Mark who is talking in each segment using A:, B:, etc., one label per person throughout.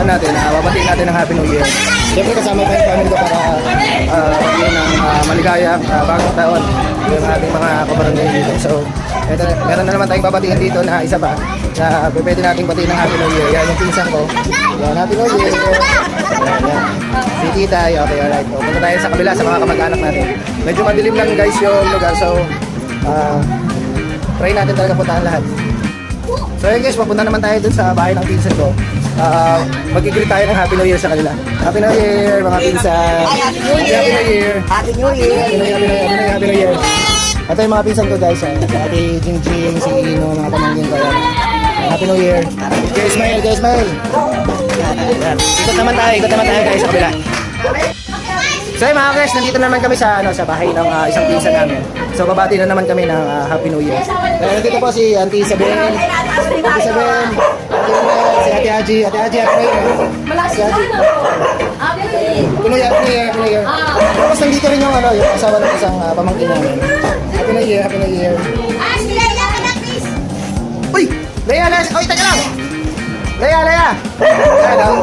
A: natin, babatiin natin ng Happy New Year. Siyempre kasama tayo yung family ko para yun ang maligayang bagong taon yung ating mga kabarangay dito. So, meron na naman tayong babatiin dito na isa pa na pwede nating batiin ng Happy New Year. Yan yung pinsan ko. Yan, Happy New Year. Yan. Si Tita, okay, alright. So, punta tayo sa kabila sa mga kamag-anak natin. Medyo madilim lang guys yung lugar. So, try natin talaga puntahan lahat. So yun guys, papunta naman tayo dun sa bahay ng pinsan ko. Mag-greet tayo ng Happy New Year sa kanila. Happy New Year mga pinsan. Happy New Year.
B: Happy New Year.
A: Happy New Year. Ito yung mga pinsan ko guys. Si Ate Jingjing, si Ino, mga pamangkin ko. Happy New Year. Guys, smile, guys, smile. Ikot naman tayo guys sa kabila. So yun mga guys, nandito naman kami sa bahay ng isang pinsan namin. So babati na naman kami ng Happy New Year. Nandito po si Auntie Isabel, si Ate Haji, Happy New Year. Happy New Year. Tapos nandito rin yung yung asawa ng isang pamangkin namin. Happy New Year. Uy! Leia! Uy, taga lang! Leia!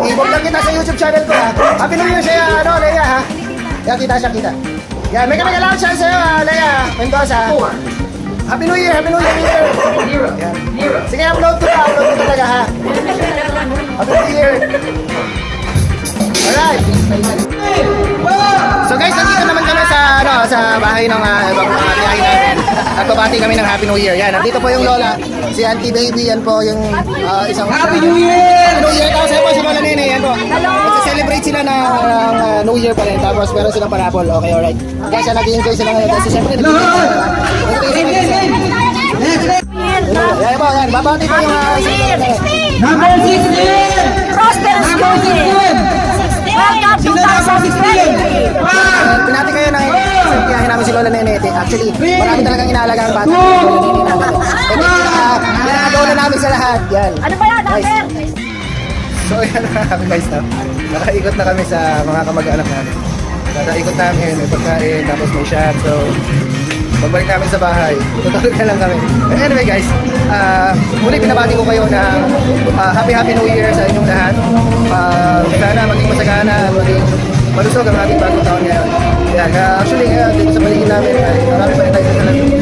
A: I-vlog lang kita sa YouTube channel ko ha. Happy New Year sa'yo, Leia ha. Yan, kita. Yan, may kami-kailangan siya sa'yo, Leia Mendoza. Happy New Year. Yan. Sige, upload ko talaga, ha. Happy New Year. Alright. So guys, nandito naman kami sa bahay ng ibang tiyahin natin. Nagbabati kami ng Happy New Year. Yan, nandito po yung lola. Si Auntie Baby, yan po yung isang... Happy New Year! Happy New Year! Tapos yan po si Lola Nene, yan po. Nagsa-celebrate sila ng New Year pa rin. Tapos meron silang parapol. Okay, alright. Guys, nag-enjoy sila ngayon. Kasi siyempre, yan po, yan. Babati po yung
B: Number 16! Prosperous Golden! Welcome to 2020!
A: Pinati kayo ng tiyahin namin si Lola Nene. Actually, marami talagang inaalaga ang bata. Pinagawa na namin sa lahat. Yan.
B: Ano ba yan, Dapper?
A: So yan na kami guys. Nakaikot na kami sa mga kamag-anak namin. Nakaikot namin, may pagkain, tapos may shot. So, pagbalik namin sa bahay, tutulog na lang kami. Anyway guys, muli pinabati ko kayo na Happy New Year sa inyong lahat. Sana maging masagana, maging malusog ang ating bagong taon ngayon. Yan, actually, dito sa paligid namin, marami pa rin tayo sa salamin.